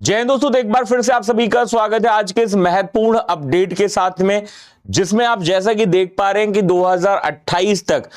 जय हिंद दोस्तों, तो एक बार फिर से आप सभी का स्वागत है आज के इस महत्वपूर्ण अपडेट के साथ में, जिसमें आप जैसा कि देख पा रहे हैं कि 2028 तक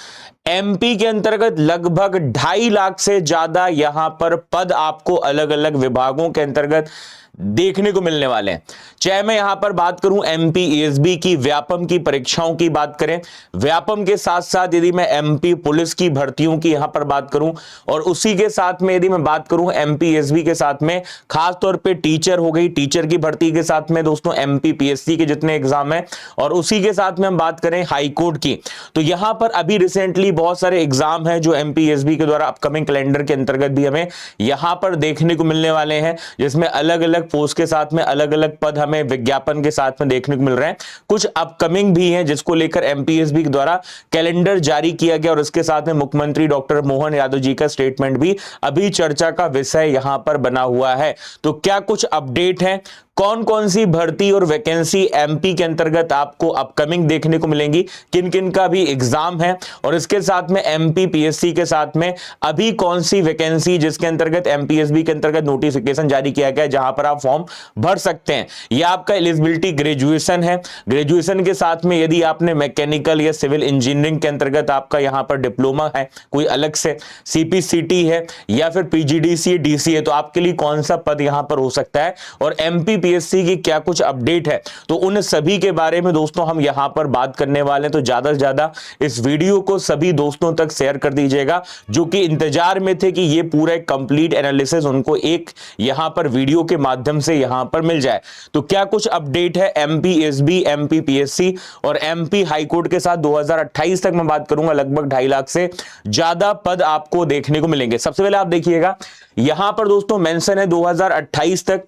एमपी के अंतर्गत लगभग 2.5 लाख से ज्यादा यहां पर पद आपको अलग अलग विभागों के अंतर्गत देखने को मिलने वाले हैं। चाहे मैं यहां पर बात करूं एमपी एएसबी की व्यापम की परीक्षाओं की बात करें, व्यापम के साथ साथ यदि मैं एमपी पुलिस की भर्तियों की यहां पर बात करूं, और उसी के साथ में यदि मैं बात करूं एमपी एएसबी के साथ में खास तौर पे टीचर हो गई, टीचर की भर्ती के साथ में दोस्तों एमपी पीएससी के जितने एग्जाम है, और उसी के साथ में हम बात करें हाई कोर्ट की, तो यहां पर अभी रिसेंटली बहुत सारे एग्जाम है जो एमपी एएसबी के द्वारा अपकमिंग कैलेंडर के अंतर्गत भी हमें यहां पर देखने को मिलने वाले हैं, जिसमें अलग अलग पोस्ट के साथ में अलग अलग पद हमें विज्ञापन के साथ में देखने को मिल रहे हैं। कुछ अपकमिंग भी हैं जिसको लेकर एमपीएसबी के द्वारा कैलेंडर जारी किया गया, और इसके साथ में मुख्यमंत्री डॉक्टर मोहन यादव जी का स्टेटमेंट भी अभी चर्चा का विषय यहां पर बना हुआ है। तो क्या कुछ अपडेट है, कौन कौन सी भर्ती और वैकेंसी एमपी के अंतर्गत आपको अपकमिंग देखने को मिलेंगी, किन किन का भी एग्जाम है, और इसके साथ में एमपी पीएससी के साथ में अभी कौन सी वैकेंसी जिसके अंतर्गत एमपीएसबी के अंतर्गत नोटिफिकेशन जारी किया गया है जहां पर आप फॉर्म भर सकते हैं। यह आपका एलिजिबिलिटी ग्रेजुएशन है, ग्रेजुएशन के साथ में यदि आपने मैकेनिकल या सिविल इंजीनियरिंग के अंतर्गत आपका यहां पर डिप्लोमा है, कोई अलग से सीपीसीटी है या फिर पीजीडीसी डीसी है, तो आपके लिए कौन सा पद यहां पर हो सकता है और एमपी पीएससी की क्या कुछ अपडेट है, तो उन सभी के बारे में दोस्तों हम यहां पर बात करने वाले हैं। तो ज्यादा से ज्यादा इस वीडियो को सभी दोस्तों तक शेयर कर दीजिएगा जो कि इंतजार में थे कि ये पूरा कंप्लीट एनालिसिस उनको एक यहां पर वीडियो के माध्यम से यहां पर मिल जाए। तो क्या कुछ अपडेट है एमपी एसबी, एमपी पीएससी और एमपी हाईकोर्ट के साथ 2028 तक मैं बात करूंगा, लगभग 2.5 लाख से ज्यादा पद आपको देखने को मिलेंगे। सबसे पहले आप देखिएगा यहां पर दोस्तों मेंशन है 2028 तक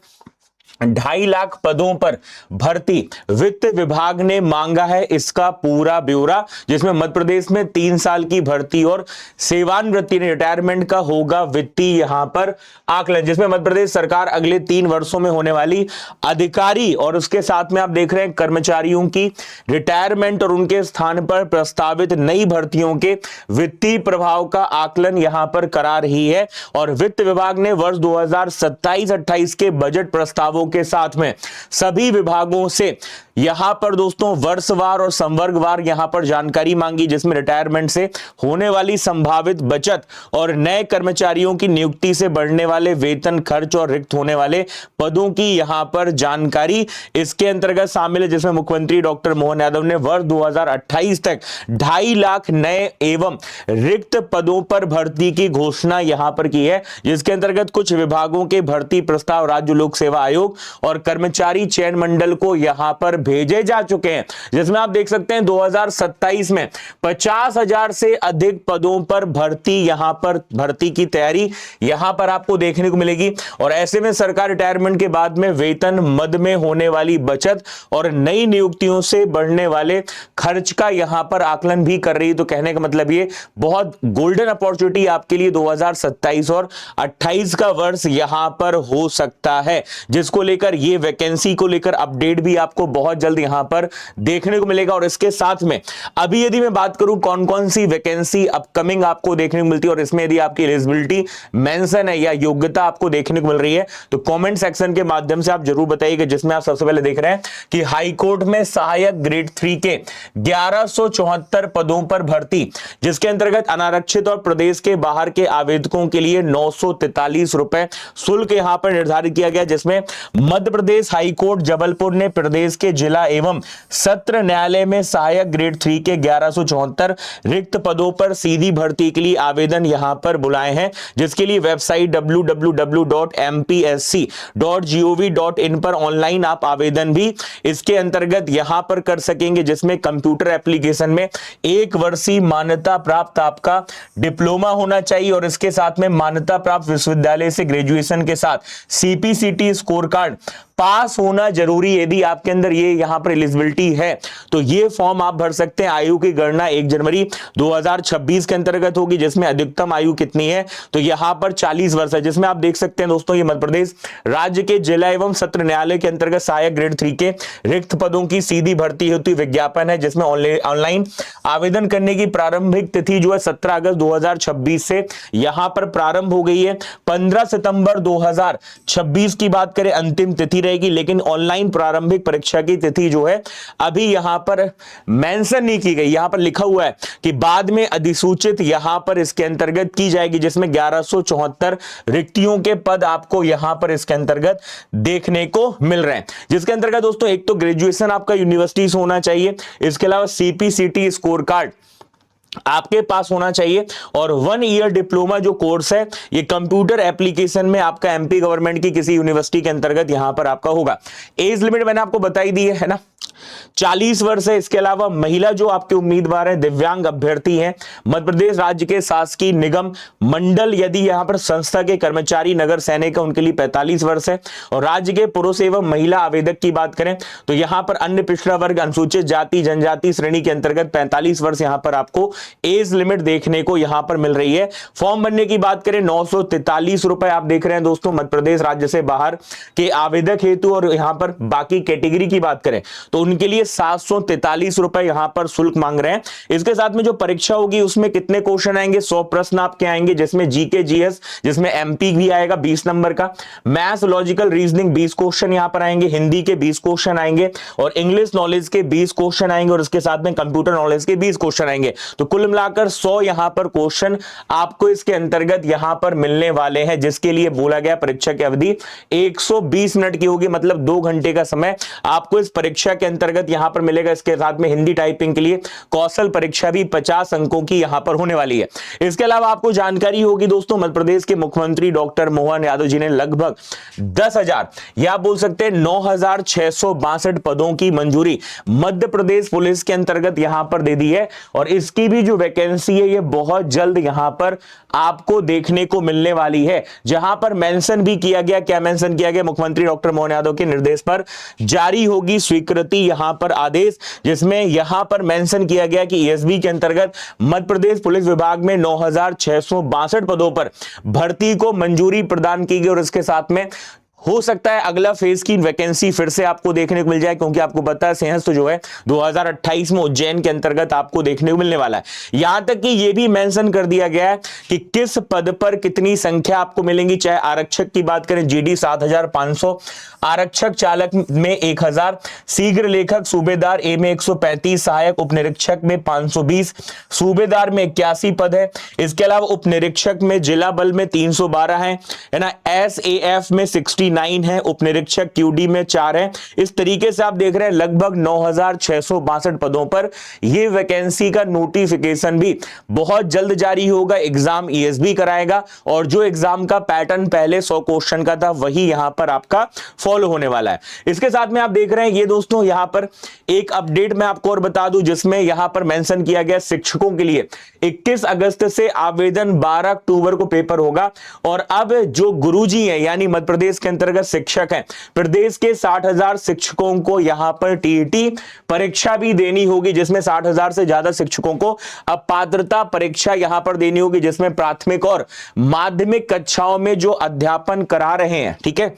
2.5 लाख पदों पर भर्ती वित्त विभाग ने मांगा है, इसका पूरा ब्यौरा, जिसमें मध्य प्रदेश में 3 साल की भर्ती और सेवानिवृत्ति रिटायरमेंट का होगा वित्तीय यहां पर आकलन, जिसमें मध्य प्रदेश सरकार अगले 3 वर्षों में होने वाली अधिकारी और उसके साथ में आप देख रहे हैं कर्मचारियों की रिटायरमेंट और उनके स्थान पर प्रस्तावित नई भर्तियों के वित्तीय प्रभाव का आकलन यहां पर करा रही है। और वित्त विभाग ने वर्ष 2027-28 के बजट प्रस्तावों के साथ में सभी विभागों से यहां पर दोस्तों वर्षवार और संवर्गवार यहां पर जानकारी मांगी, जिसमें रिटायरमेंट से होने वाली संभावित बचत और नए कर्मचारियों की नियुक्ति से बढ़ने वाले वेतन खर्च और रिक्त होने वाले पदों की यहां पर जानकारी इसके अंतर्गत शामिल है, जिसमें मुख्यमंत्री डॉक्टर मोहन यादव ने वर्ष 2028 तक 2.5 लाख नए एवं रिक्त पदों पर भर्ती की घोषणा यहां पर की है, जिसके अंतर्गत कुछ विभागों के भर्ती प्रस्ताव राज्य लोक सेवा आयोग और कर्मचारी चयन मंडल को यहां पर भेजे जा चुके हैं, जिसमें आप देख सकते हैं 2027 में 50,000 से अधिक पदों पर भर्ती यहां पर भर्ती की तैयारी यहां पर आपको देखने को मिलेगी। और ऐसे में सरकार रिटायरमेंट के बाद में वेतन मद में होने वाली बचत और नई नियुक्तियों से बढ़ने वाले खर्च का यहां पर आकलन भी कर रही है। तो कहने का मतलब ये बहुत गोल्डन अपॉर्चुनिटी आपके लिए 2027 और 28 का वर्ष यहां पर हो सकता है, जिसको लेकर ये वैकेंसी को लेकर अपडेट भी आपको बहुत जल्द यहां पर देखने को मिलेगा। और इसके साथ में अभी यदि मैं बात करूं कौन कौन सी वैकेंसी अपकमिंग आपको देखने को मिलती है और इसमें यदि आपकी एलिजिबिलिटी मेंशन है या योग्यता आपको देखने को मिल रही है, तो कमेंट सेक्शन के माध्यम से आप जरूर बताइएगा। जिसमें आप सबसे पहले देख रहे हैं कि हाई कोर्ट में सहायक ग्रेड 3 के 1174 पदों पर भर्ती, जिसके अंतर्गत अनारक्षित और प्रदेश के बाहर के आवेदकों के लिए 943 रुपए शुल्क यहां पर निर्धारित किया गया, जिसमें मध्य प्रदेश हाई कोर्ट जबलपुर ने प्रदेश के जिला एवं सत्र न्यायालय में सहायक ग्रेड 3 के 1174 रिक्त पदों पर सीधी भर्ती के लिए आवेदन यहां पर बुलाए हैं, जिसके लिए वेबसाइट www.mpsc.gov.in पर ऑनलाइन आप आवेदन भी इसके अंतर्गत यहां पर कर सकेंगे, जिसमें कंप्यूटर एप्लीकेशन में 1 वर्षीय मान्यता प्राप्त आपका डिप्लोमा होना चाहिए और इसके साथ में मान्यता प्राप्त विश्वविद्यालय से ग्रेजुएशन के साथ सीपीसीटी स्कोर कार्ड पास होना जरूरी, यदि आपके अंदर ये यहां पर एलिजिबिलिटी है तो ये फॉर्म आप भर सकते हैं। आयु की गणना 1 जनवरी 2026 के अंतर्गत होगी, जिसमें अधिकतम आयु कितनी है तो यहां पर 40 वर्ष है, जिसमें आप देख सकते हैं दोस्तों ये मध्य प्रदेश राज्य के जिला एवं सत्र न्यायालय के अंतर्गत सहायक ग्रेड 3 के रिक्त पदों की सीधी भर्ती हेतु विज्ञापन है, जिसमें ऑनलाइन आवेदन करने की प्रारंभिक तिथि जो है 17 अगस्त 2026 से यहां पर प्रारंभ हो गई है। 15 सितंबर 2026 की बात करें अंतिम तिथि रहेगी, लेकिन ऑनलाइन प्रारंभिक परीक्षा की तिथि जो है अभी यहां पर मेंशन नहीं की गई। यहां पर लिखा हुआ है कि बाद में अधिसूचित यहां पर इसके अंतर्गत की जाएगी, जिसमें 1174 रिक्तियों के पद आपको यहां पर इसके अंतर्गत देखने को मिल रहे हैं, जिसके अंतर्गत दोस्तों एक तो ग्रेजुएशन आपका यूनिवर्सिटी से होना चाहिए, इसके अलावा सीपीसीटी स्कोर कार्ड आपके पास होना चाहिए, और 1 ईयर डिप्लोमा जो कोर्स है ये कंप्यूटर एप्लीकेशन में आपका एमपी गवर्नमेंट की किसी यूनिवर्सिटी के अंतर्गत यहां पर आपका होगा। एज लिमिट मैंने आपको बताई दी है ना, 40 वर्ष है। इसके अलावा महिला जो आपके उम्मीदवार हैं, दिव्यांग अभ्यर्थी हैं, मध्य प्रदेश राज्य के शासकीय निगम मंडल यदि यहां पर संस्था के कर्मचारी नगर सैनिक है उनके लिए 45 वर्ष है, और राज्य के पुरुष एवं महिला आवेदक की बात करें तो यहां पर अन्य पिछड़ा वर्ग अनुसूचित जाति जनजाति श्रेणी के अंतर्गत 45 वर्ष यहां पर आपको एज लिमिट देखने को यहां पर मिल रही है। फॉर्म भरने की बात करें 943 रुपए आप देख रहे हैं दोस्तों मध्य प्रदेश राज्य से बाहर के आवेदक हेतु, और यहां पर बाकी कैटेगरी की बात करें तो उनके लिए 743 रुपए यहां पर शुल्क मांग रहे हैं। इसके साथ में जो परीक्षा होगी उसमें कितने क्वेश्चन आएंगे, 100 प्रश्न आपके आएंगे, जिसमें जीके जीएस जिसमें एमपी भी आएगा 20 नंबर का, मैथ्स लॉजिकल रीजनिंग 20 क्वेश्चन यहां पर आएंगे, हिंदी के 20 क्वेश्चन आएंगे, और इंग्लिश नॉलेज के 20 क्वेश्चन आएंगे, और इसके साथ में कंप्यूटर नॉलेज के 20 क्वेश्चन आएंगे। तो कुल मिलाकर 100 यहां पर क्वेश्चन आपको इसके अंतर्गत यहां पर मिलने वाले हैं, जिसके लिए बोला गया परीक्षा की अवधि 120 मिनट की होगी, मतलब 2 घंटे का समय आपको इस परीक्षा के अंतर्गत यहां पर मिलेगा। इसके साथ में हिंदी टाइपिंग के लिए कौशल परीक्षा भी 50 अंकों की यहां पर होने वाली है। इसके अलावा आपको जानकारी होगी दोस्तों मध्य प्रदेश के मुख्यमंत्री डॉक्टर मोहन यादव जी ने लगभग 10,000 या बोल सकते हैं 9,662 पदों की मंजूरी मध्य प्रदेश पुलिस के अंतर्गत यहां पर दे दी है, और इसकी भी जो वैकेंसी है ये बहुत जल्द यहां पर आपको देखने को मिलने वाली है। जहां पर मेंशन भी किया गया, क्या मेंशन किया गया, मुख्यमंत्री डॉक्टर मोहन यादव के निर्देश पर जारी होगी स्वीकृति यहां पर आदेश, जिसमें यहां पर मेंशन किया गया कि ईएसबी के अंतर्गत मध्य प्रदेश पुलिस विभाग में 9,662 पदों पर भर्ती को मंजूरी प्रदान की गई, और इसके साथ में हो सकता है अगला फेज की वैकेंसी फिर से आपको देखने को मिल जाए, क्योंकि आपको पता है सिंहस्थ जो है 2028 में उज्जैन के अंतर्गत आपको देखने को मिलने वाला है। यहां तक कि यह भी मेंशन कर दिया गया है कि किस पद पर कितनी संख्या आपको मिलेंगी। चाहे आरक्षक की बात करें जीडी 7,500, आरक्षक चालक में 1,000, शीघ्र लेखक सूबेदार ए में 135, सहायक उप निरीक्षक में 520, सूबेदार में 81 पद है। इसके अलावा उप निरीक्षक में जिला बल में 312 है ना, एसएएफ में 69 है, उप निरीक्षक क्यूडी में 4 है। इस तरीके से आप देख रहे हैं लगभग 9,662 पदों पर यह वैकेंसी का नोटिफिकेशन भी बहुत जल्द जारी होगा। एग्जाम ईएसबी कराएगा, और जो एग्जाम का पैटर्न पहले 100 क्वेश्चन का था वही यहां पर आपका फॉलो होने वाला है। इसके साथ में आप देख रहे हैं ये दोस्तों यहां पर एक अपडेट मैं आपको और बता दूं, जिसमें यहां पर मेंशन किया गया शिक्षकों के लिए 21 अगस्त से आवेदन, 12 अक्टूबर को पेपर होगा। और अब जो गुरुजी हैं यानी मध्य प्रदेश के अंतर्गत शिक्षक हैं, प्रदेश के 60,000 शिक्षकों को यहां पर टीईटी परीक्षा भी देनी होगी, जिसमें 60,000 से ज्यादा शिक्षकों को अब पात्रता परीक्षा यहां पर देनी होगी, जिसमें प्राथमिक और माध्यमिक कक्षाओं में जो अध्यापन करा रहे हैं, ठीक है,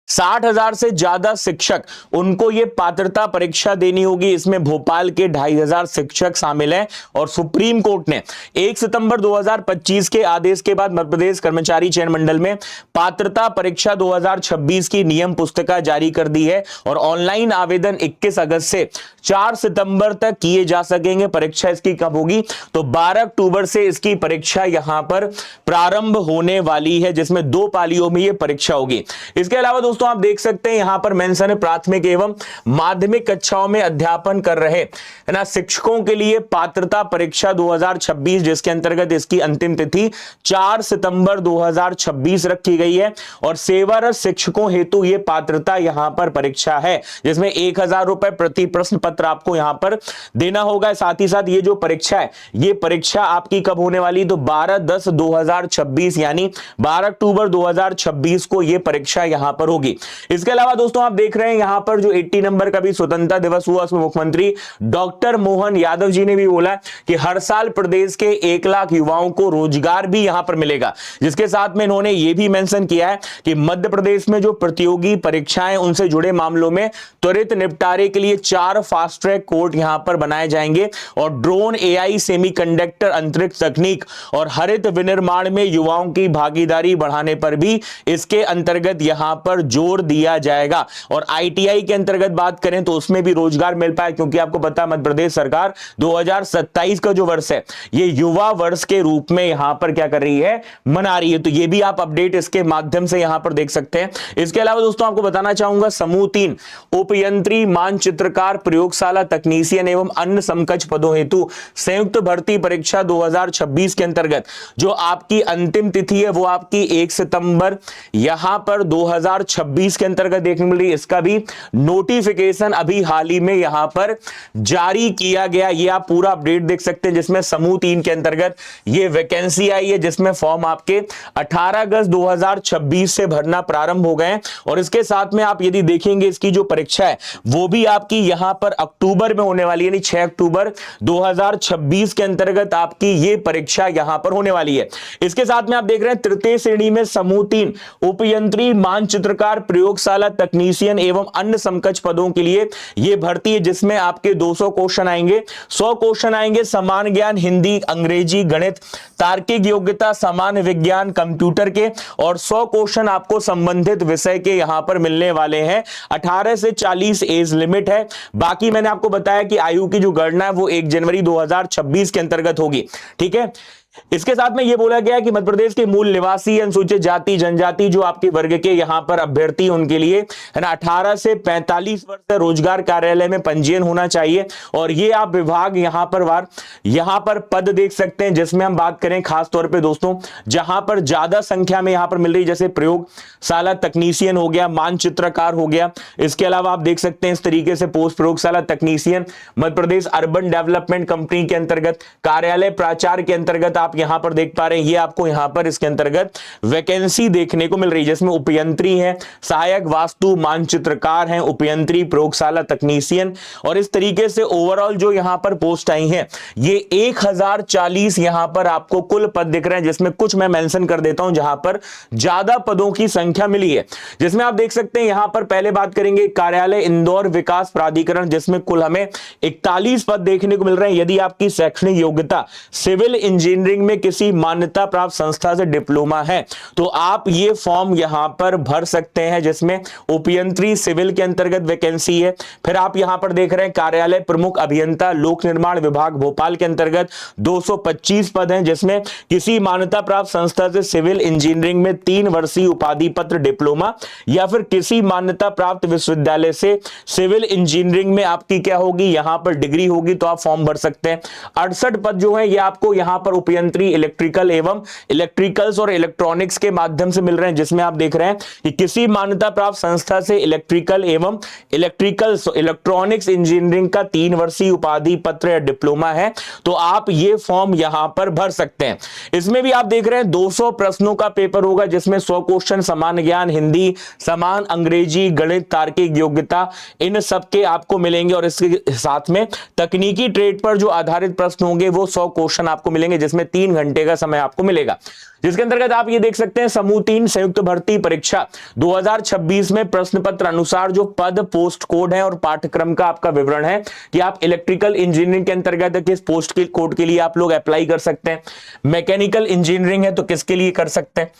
60,000 से ज्यादा शिक्षक उनको ये पात्रता परीक्षा देनी होगी। इसमें भोपाल के 2,500 शिक्षक शामिल हैं, और सुप्रीम कोर्ट ने 1 सितंबर 2025 के आदेश के बाद मध्य प्रदेश कर्मचारी चयन मंडल में पात्रता परीक्षा 2026 की नियम पुस्तिका जारी कर दी है, और ऑनलाइन आवेदन 21 अगस्त से 4 सितंबर तक किए जा सकेंगे। परीक्षा इसकी कब होगी तो 12 अक्टूबर से इसकी परीक्षा यहां पर प्रारंभ होने वाली है, जिसमें 2 पालियों में यह परीक्षा होगी। इसके अलावा दोस्तों आप देख सकते हैं यहां पर मेंशन है प्राथमिक एवं माध्यमिक कक्षाओं में अध्यापन कर रहे है ना शिक्षकों के लिए पात्रता परीक्षा 2026, जिसके अंतर्गत इसकी अंतिम तिथि 4 सितंबर 2026 रखी गई है, और सेवारत शिक्षकों हेतु यह पात्रता यहां पर परीक्षा है, जिसमें 1,000 रुपए प्रति प्रश्न पत्र आपको यहां पर देना होगा। साथ ही साथ ये जो परीक्षा है ये परीक्षा आपकी कब होने वाली तो 12/10/2026 यानी 12 अक्टूबर 2026 को यह परीक्षा यहां पर होगी। होगी। इसके अलावा दोस्तों आप देख रहे हैं यहां पर जो 80 नंबर का भी स्वतंत्रता दिवस हुआ, उसमें मुख्यमंत्री डॉक्टर मोहन यादव जी ने भी बोला कि हर साल प्रदेश के 1 लाख युवाओं को रोजगार भी यहां पर मिलेगा। जिसके साथ में इन्होंने यह भी मेंशन किया है कि मध्य प्रदेश में जो प्रतियोगी परीक्षाएं उनसे जुड़े मामलों में त्वरित निपटारे के लिए 4 फास्ट ट्रैक कोर्ट यहां पर बनाए जाएंगे और ड्रोन, एआई, सेमीकंडक्टर, अंतरिक्ष तकनीक और हरित विनिर्माण में युवाओं की भागीदारी बढ़ाने पर भी इसके अंतर्गत यहां पर जोर दिया जाएगा। और आईटीआई के अंतर्गत बात करें तो उसमें भी रोजगार मिल पाए, क्योंकि आपको पता है मध्य प्रदेश सरकार 2027 का जो वर्ष है ये युवा वर्ष के रूप में यहां पर क्या कर रही है, मना रही है। तो ये भी आप अपडेट इसके माध्यम से यहां पर देख सकते हैं। इसके अलावा दोस्तों आपको बताना चाहूंगा समूह 3 उपयंत्री, मानचित्रकार, प्रयोगशाला तकनीशियन एवं अन्य समकक्ष पदों हेतु संयुक्त भर्ती परीक्षा 2026 के अंतर्गत जो आपकी अंतिम तिथि है वो आपकी 1 सितंबर यहां पर 2026 के अंतर्गत देखने मिल रही है। इसका भी नोटिफिकेशन अभी हाल ही में यहां पर जारी किया गया, ये आप पूरा अपडेट देख सकते हैं, जिसमें समूह 3 के अंतर्गत ये वैकेंसी आई है, जिसमें फॉर्म आपके 18 अगस्त 2026 से भरना प्रारंभ हो गए। और इसके साथ में आप यदि देखेंगे इसकी जो परीक्षा है वो भी आपकी यहां पर अक्टूबर में होने वाली है, यानी 6 अक्टूबर 2026 के अंतर्गत आपकी ये परीक्षा यहां पर होने वाली है। इसके साथ में आप देख रहे हैं तृतीय श्रेणी में समूह 3 उपयंत्री, मानचित्रकार, प्रयोगशाला तकनीशियन एवं अन्य समकक्ष पदों के लिए यह भर्ती है, जिसमें आपके 200 क्वेश्चन आएंगे। 100 क्वेश्चन आएंगे समान ज्ञान, हिंदी, अंग्रेजी, गणित, तार्किक योग्यता, सामान्य विज्ञान, कंप्यूटर के, और 100 क्वेश्चन आपको संबंधित विषय के यहां पर मिलने वाले हैं। 18 से 40 एज लिमिट है। बाकी मैंने आपको बताया कि आयु की जो गणना है वो 1 जनवरी 2026 के अंतर्गत होगी। ठीक है, इसके साथ में यह बोला गया कि मध्य प्रदेश के मूल निवासी, अनुसूचित जाति जनजाति जो आपके वर्ग के यहां पर अभ्यर्थी उनके लिए है ना 18 से 45 वर्ष तक रोजगार कार्यालय में पंजीयन होना चाहिए। और ये आप विभाग यहां पर पद देख सकते हैं, जिसमें हम बात करें खास तौर पे दोस्तों जहां पर ज्यादा संख्या में यहां पर मिल रही, जैसे प्रयोगशाला तकनीशियन हो गया, मानचित्रकार हो गया। इसके अलावा आप देख सकते हैं इस तरीके से पोस्ट प्रयोगशाला तकनीशियन Madhya Pradesh urban development company के अंतर्गत, कार्यालय प्राचार्य के अंतर्गत आप यहां पर देख पा रहे हैं। ये आपको यहां पर इसके अंतर्गत वैकेंसी देखने को मिल रही है, जिसमें उपयंत्री हैं, सहायक वास्तु मानचित्रकार हैं, उपयंत्री, प्रयोगशाला तकनीशियन, और इस तरीके से ओवरऑल जो यहां पर पोस्ट आई हैं ये 1040 यहां पर आपको कुल पद दिख रहे हैं, जिसमें कुछ मैं मेंशन कर देता हूं जहां पर ज्यादा पदों की संख्या मिली है। जिसमें आप देख सकते हैं यहां पर पहले बात करेंगे कार्यालय इंदौर विकास प्राधिकरण, जिसमें कुल हमें 41 पद देखने को मिल रहे हैं। यदि आपकी शैक्षणिक योग्यता सिविल इंजीनियरिंग में किसी मान्यता प्राप्त संस्था से डिप्लोमा है तो आप ये फॉर्म यहां पर भर सकते हैं, जिसमें उपयंत्री सिविल के अंतर्गत वैकेंसी है। फिर आप यहां पर देख रहे हैं कार्यालय प्रमुख अभियंता लोक निर्माण विभाग भोपाल के अंतर्गत 225 पद हैं, जिसमें किसी मान्यता प्राप्त संस्था से सिविल इंजीनियरिंग में 3 वर्षीय उपाधि पत्र डिप्लोमा या फिर किसी मान्यता प्राप्त विश्वविद्यालय से सिविल इंजीनियरिंग में आपकी क्या होगी, यहां पर डिग्री होगी, तो आप फॉर्म भर सकते हैं। 68 पद जो है ये आपको यहां पर उपयंत्री इलेक्ट्रिकल एवं इलेक्ट्रिकल्स और इलेक्ट्रॉनिक्स के माध्यम से मिल रहे हैं, जिसमें आप देख रहे हैं कि किसी मान्यता प्राप्त संस्था से इलेक्ट्रिकल एवं इलेक्ट्रिकल्स इलेक्ट्रॉनिक्स इंजीनियरिंग का 3 वर्षीय उपाधि पत्र या डिप्लोमा है, तो आप ये फॉर्म यहां पर भर सकते हैं। इसमें भी आप देख रहे हैं 200 प्रश्नों का पेपर होगा, जिसमें 100 क्वेश्चन समान ज्ञान, हिंदी, समान अंग्रेजी, गणित, तार्किक योग्यता इन सबके आपको मिलेंगे। और इसके साथ में तकनीकी ट्रेड पर जो आधारित प्रश्न होंगे वो 100 क्वेश्चन आपको मिलेंगे, जिसमें 3 घंटे का समय आपको मिलेगा। जिसके अंतर्गत आप ये देख सकते हैं समूह 3 संयुक्त भर्ती परीक्षा 2026 में प्रश्न पत्र अनुसार जो पद, पोस्ट कोड है और पाठ्यक्रम का आपका विवरण है कि आप इलेक्ट्रिकल इंजीनियरिंग के अंतर्गत किस पोस्ट के कोड के लिए आप लोग अप्लाई कर सकते हैं, मैकेनिकल इंजीनियरिंग है तो किसके लिए कर सकते हैं,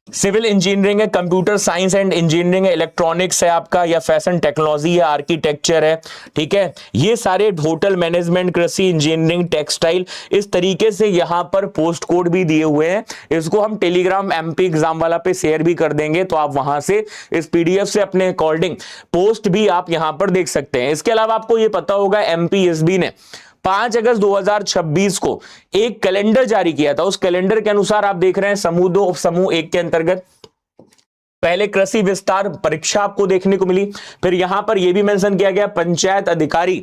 सिविल इंजीनियरिंग है, कंप्यूटर साइंस एंड इंजीनियरिंग है, इलेक्ट्रॉनिक्स है आपका, या फैशन टेक्नोलॉजी है, आर्किटेक्चर है। ठीक है, ये सारे होटल मैनेजमेंट, कृषि इंजीनियरिंग, टेक्सटाइल, इस तरीके से यहां पर पोस्ट कोड भी दिए हुए हैं। इसको हम टेलीग्राम MP एग्जाम वाला पे शेयर भी कर देंगे, तो आप वहां से इस PDF से अपने अकॉर्डिंग पोस्ट भी आप यहां पर देख सकते हैं। इसके अलावा आपको यह पता होगा MPSB ने 5 अगस्त 2026 को एक कैलेंडर जारी किया था। उस कैलेंडर के अनुसार आप देख रहे हैं समूह 1 के अंतर्गत पहले कृषि विस्तार परीक्षा आपको देखने को मिली। फिर यहां पर यह भी मेंशन किया गया पंचायत अधिकारी,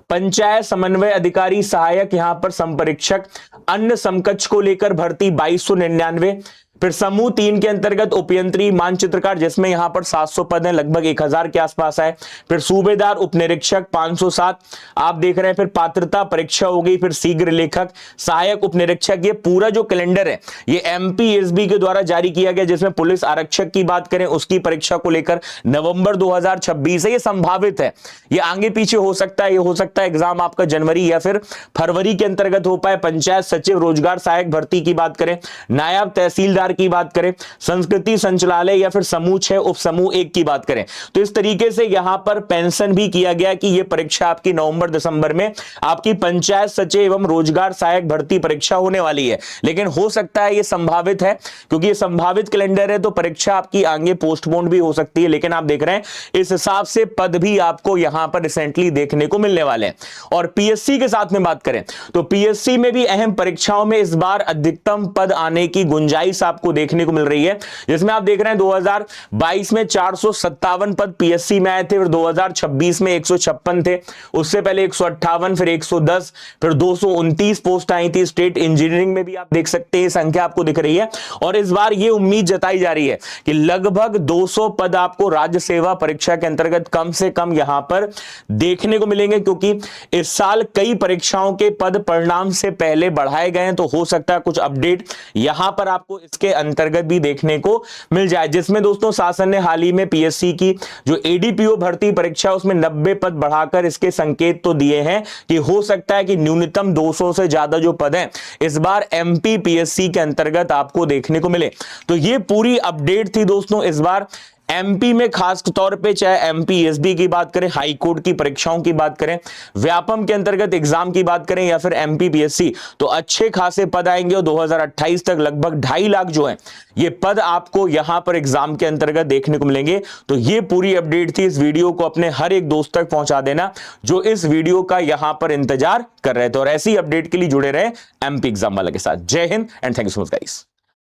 पंचायत समन्वय अधिकारी, सहायक यहां पर संपरीक्षक, अन्य समकक्ष को लेकर भर्ती 2299। फिर समूह 3 के अंतर्गत उपयंत्री मानचित्रकार, जिसमें यहां पर 700 पद हैं, लगभग 1000 के आसपास है। फिर सूबेदार उपनिरीक्षक 507 आप देख रहे हैं। फिर पात्रता परीक्षा हो गई। फिर शीघ्र लेखक, सहायक उपनिरीक्षक, ये पूरा जो कैलेंडर है ये एमपीएसबी के द्वारा जारी किया गया, जिसमें पुलिस आरक्षक की बात करें उसकी परीक्षा को लेकर नवंबर 2026 है। ये संभावित है, ये आगे पीछे हो सकता है। ये हो सकता है एग्जाम आपका जनवरी या फिर फरवरी के अंतर्गत हो पाए। पंचायत सचिव, रोजगार सहायक भर्ती की बात करें, नायब तहसीलदार की बात करें, संस्कृति संचालय या फिर समूह 6 उप समूह 1 की बात करें, तो इस तरीके से यहां पर पेंशन भी किया गया कि यह परीक्षा आपकी नवंबर दिसंबर में आपकी पंचायत सचिव एवं रोजगार सहायक भर्ती परीक्षा होने वाली है। लेकिन हो सकता है, यह संभावित है, क्योंकि यह संभावित कैलेंडर है तो परीक्षा आपकी आगे पोस्टपोन भी हो सकती है। लेकिन आप देख रहे हैं इस हिसाब से पद भी आपको यहां पर रिसेंटली देखने को मिलने वाले हैं। और पीएससी के साथ में बात करें तो पीएससी में भी अहम परीक्षाओं में इस बार अधिकतम पद आने की गुंजाइश आपको देखने को मिल रही है, जिसमें आप देख रहे हैं 2022 में 457 पद पीएससी में आए थे। फिर 2026 में 156 थे, उससे पहले 158, फिर 110, फिर 229 पोस्ट आई थी। स्टेट इंजीनियरिंग में भी आप देख सकते हैं संख्या आपको दिख रही है। और इस बार यह उम्मीद जताई जा रही है कि लगभग 200 पद आपको राज्य सेवा परीक्षा के अंतर्गत कम से कम यहां पर देखने को मिलेंगे, क्योंकि इस साल कई परीक्षाओं के पद परिणाम से पहले बढ़ाए गए हैं। तो हो सकता है कुछ अपडेट यहां पर आपको इसके अंतर्गत भी देखने को मिल जाए, जिसमें दोस्तों शासन ने हाल ही में पीएससी की जो एडीपीओ भर्ती परीक्षा उसमें 90 पद बढ़ाकर इसके संकेत तो दिए हैं कि हो सकता है कि न्यूनतम 200 से ज्यादा जो पद हैं इस बार एमपी पीएससी के अंतर्गत आपको देखने को मिले। तो ये पूरी अपडेट थी दोस्तों इस बार एमपी में, खास तौर पे चाहे एमपीएसबी की बात करें, हाई कोर्ट की परीक्षाओं की बात करें, व्यापम के अंतर्गत एग्जाम की बात करें या फिर एमपीपीएससी, तो अच्छे खासे पद आएंगे। और 2028 तक लगभग 2.5 लाख जो है ये पद आपको यहां पर एग्जाम के अंतर्गत देखने को मिलेंगे। तो ये पूरी अपडेट थी। इस वीडियो को अपने हर एक दोस्त तक पहुंचा देना जो इस वीडियो का यहां पर इंतजार कर रहे थे, और ऐसी अपडेट के लिए जुड़े रहे एमपी एग्जाम वाला के साथ। जय Hind and thank you so much guys.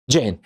जय हिंद।